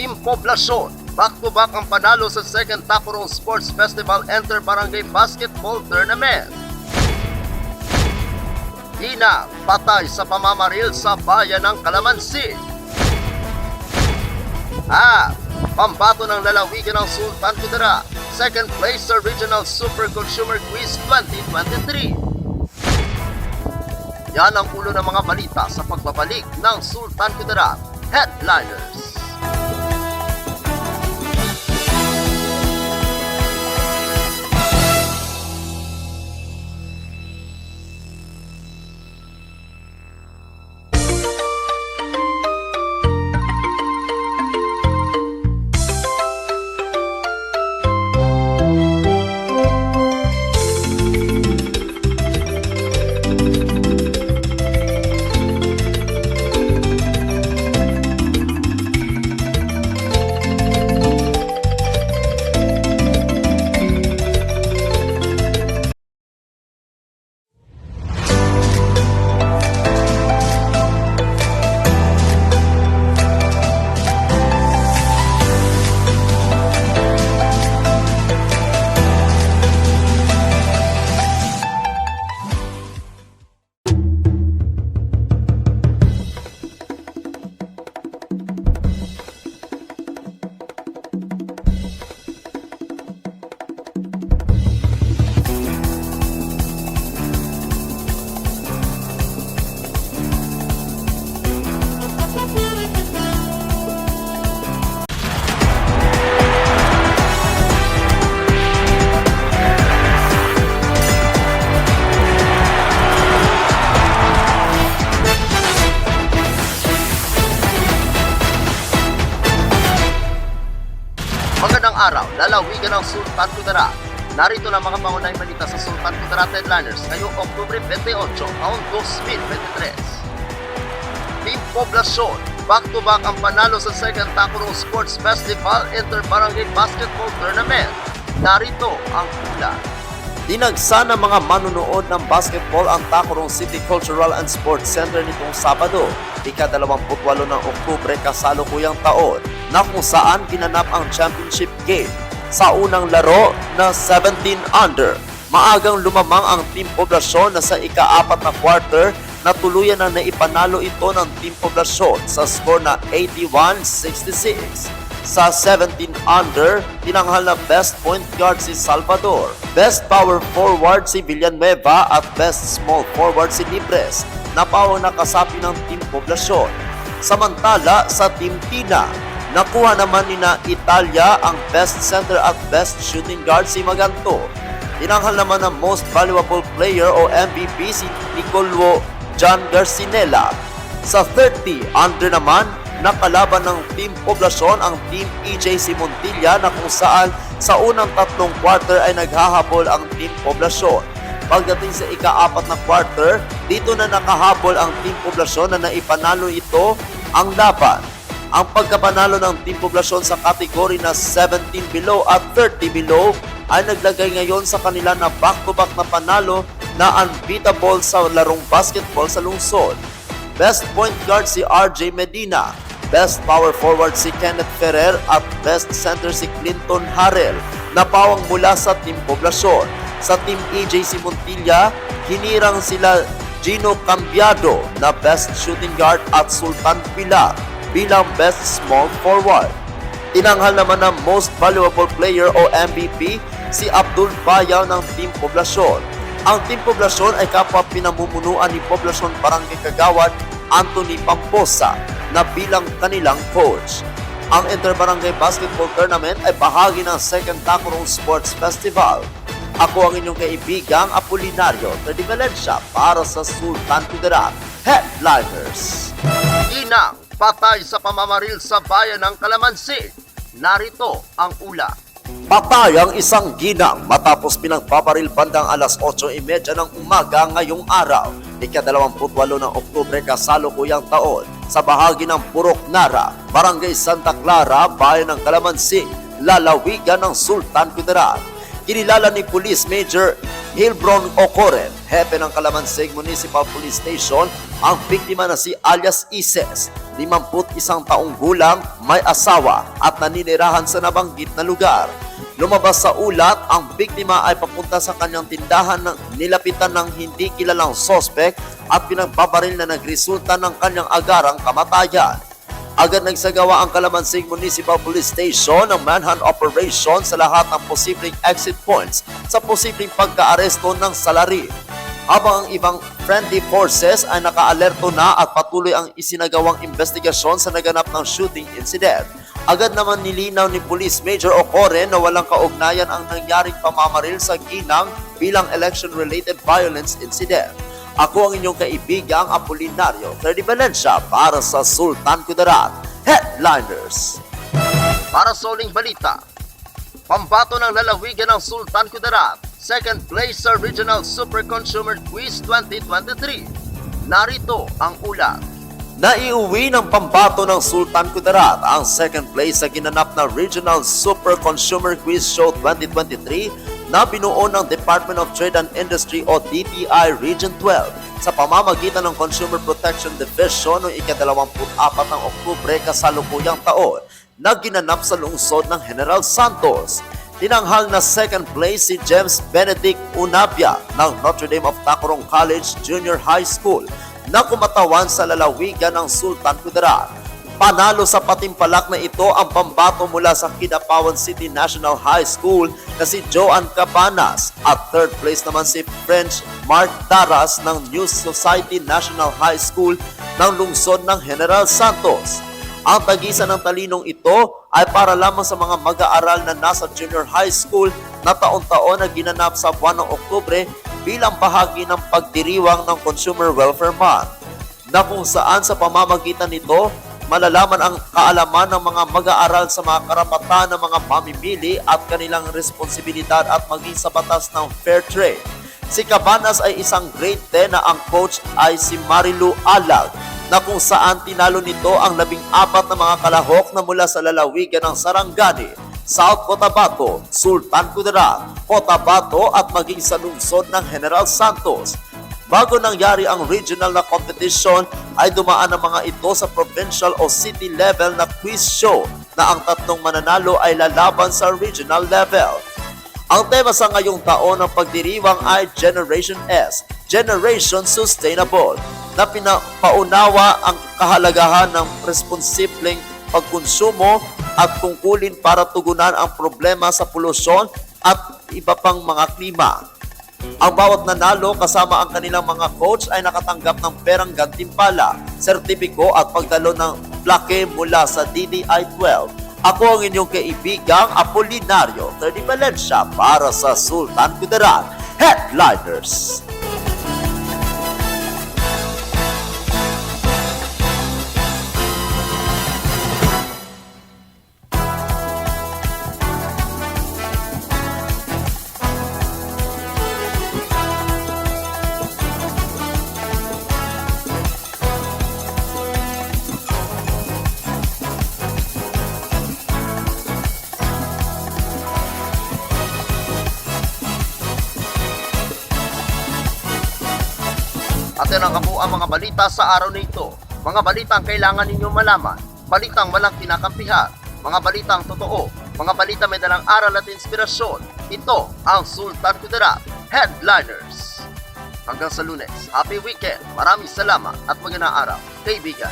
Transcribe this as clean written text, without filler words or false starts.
Team Poblacion, back-to-back ang panalo sa second Tacorong Sports Festival Enter Barangay Basketball Tournament. Ginang, patay sa pamamaril sa bayan ng Calamansi. Pambato ng lalawigan ng Sultan Kudarat, second place sa Regional Super Consumer Quiz 2023. Yan ang ulo ng mga balita sa pagbabalik ng Sultan Kudarat Headliners. Magandang araw, lalawigan ng Sultan Kudarat. Narito na mga pangunahing balita sa Sultan Kudarat Headliners ngayong Oktubre 28, taon 2023. Team Poblacion, back-to-back ang panalo sa second Tacorong Sports Festival Inter Barangay Basketball Tournament. Narito ang ulat. Dinagsa ng mga manunood ng basketball ang Tacorong City Cultural and Sports Center nitong Sabado, ika-28 ng Oktubre kasalukuyang taon, na kung saan ginanap ang championship game. Sa unang laro na 17 under, maagang lumamang ang Team Poblacion na sa ika-4 na quarter na tuluyan na naipanalo ito ng Team Poblacion sa score na 81-66. Sa 17 under, tinanghal na best point guard si Salvador, best power forward si Villanueva at best small forward si Libres, na pawang nakasapi ng Team Poblacion. Samantala sa Team Tina, nakuha naman ni na Italia ang best center at best shooting guard si Maganto. Tinanghal naman ang most valuable player o MVP si Nicolo John Garcinella. Sa 30 under naman, nakalaban ng Team Poblacion ang Team EJC Montilla na kung saan sa unang tatlong quarter ay naghahabol ang Team Poblacion. Pagdating sa ika-4 na quarter, dito na nakahabol ang Team Poblacion na naipanalo ito ang laban. Ang pagkapanalo ng Team Poblacion sa kategory na 17 below at 30 below ay naglagay ngayon sa kanila na back-to-back na panalo na unbeatable sa larong basketball sa lungsod. Best point guard si RJ Medina, best power forward si Kenneth Ferrer at best center si Clinton Harrell na pawang mula sa Team Poblacion. Sa Team EJC Montilla, hinirang sila Gino Cambiado na best shooting guard at Sultan Pilar bilang best small forward. Tinanghal naman ng most valuable player o MVP si Abdul Bayaw ng Team Poblacion. Ang Team Poblacion ay kapwa pinamumunuan ni Poblacion Barangay Kagawad Anthony Pamposa na bilang kanilang coach. Ang Inter-Barangay Basketball Tournament ay bahagi ng second Tacorong Sports Festival. Ako ang inyong kaibigang Apolinario de Valencia para sa Sultan Kudarat Headliners. Ginang, patay sa pamamaril sa bayan ng Calamansi. Narito ang ulat. Patay ang isang ginang matapos pinagpaparil bandang alas 8:30 ng umaga ngayong araw, ika-28 ng Oktubre kasalukuyang taon, sa bahagi ng Purok Nara, Barangay Santa Clara, bayan ng Calamansi, lalawigan ng Sultan Kudarat. Kinilala ni Police Major Hilbron Ocoren, hepe ng Calamansig Municipal Police Station, ang biktima na si alias Ises, 51 taong gulang, may asawa at naninirahan sa nabanggit na lugar. Lumabas sa ulat, ang biktima ay papunta sa kanyang tindahan ng nilapitan ng hindi kilalang sospek at pinagbabaril na nagresulta ng kanyang agarang kamatayan. Agad nagsagawa ang Calamansing Municipal Police Station ng manhunt operation sa lahat ng posibleng exit points sa posibleng pagka-aresto ng salari. Habang ang ibang friendly forces ay naka-alerto na at patuloy ang isinagawang investigasyon sa naganap ng shooting incident. Agad naman nilinaw ni Police Major Ocore na walang kaugnayan ang nangyaring pamamaril sa ginang bilang election-related violence incident. Ako ang inyong kaibigang Apolinario Ferdi Valencia para sa Sultan Kudarat Headliners. Para sa uling balita, pambato ng lalawigan ng Sultan Kudarat, second place sa Regional Super Consumer Quiz 2023. Narito ang ulat. Naiuwi ng pambato ng Sultan Kudarat ang second place sa ginanap na Regional Super Consumer Quiz Show 2023 na binuo ng Department of Trade and Industry o DTI Region 12 sa pamamagitan ng Consumer Protection Division noong ika-24 ng Oktubre kasalukuyang taon na ginanap sa lungsod ng General Santos. Tinanghal na second place si James Benedict Unabia ng Notre Dame of Tacorong College Junior High School na kumatawan sa lalawigan ng Sultan Kudarat. Panalo sa patimpalak na ito ang pambato mula sa Kidapawan City National High School na si Joan Cabanas at third place naman si French Mark Taras ng New Society National High School ng lungsod ng General Santos. Ang tagisan ng talinong ito ay para lamang sa mga mag-aaral na nasa junior high school na taon-taon na ginanap sa buwan ng Oktubre bilang bahagi ng pagdiriwang ng Consumer Welfare Month, na kung saan sa pamamagitan nito malalaman ang kaalaman ng mga mag-aaral sa mga karapatan ng mga mamimili at kanilang responsibilidad at maging sa batas ng fair trade. Si Cabanas ay isang grade 10 na ang coach ay si Marilu Alag, na kung saan tinalo nito ang 14 na mga kalahok na mula sa lalawigan ng Sarangani, South Cotabato, Sultan Kudarat, Cotabato at maging sa lungsod ng General Santos. Bago nangyari ang regional na competition, ay dumaan ang mga ito sa provincial o city level na quiz show na ang tatlong mananalo ay lalaban sa regional level. Ang tema sa ngayong taon ng pagdiriwang ay Generation S, Generation Sustainable, na pinapaunawa ang kahalagahan ng responsibleng pagkonsumo at tungkulin para tugunan ang problema sa polusyon at iba pang mga klima. Ang bawat nanalo kasama ang kanilang mga coach ay nakatanggap ng perang gantimpala, sertipiko at pagdalo ng plaque mula sa DTI 12. Ako ang inyong kaibigang Apolinario Ferdi Valencia para sa Sultan Kudarat Headliners. At yan ang kabuuan mga balita sa araw na ito. Mga balitang kailangan ninyong malaman, balitang walang kinakampihan, mga balitang totoo, mga balita may dalang aral at inspirasyon. Ito ang Sultan Kudarat Headliners. Hanggang sa Lunes, happy weekend, maraming salamat at magandang araw, kaibigan.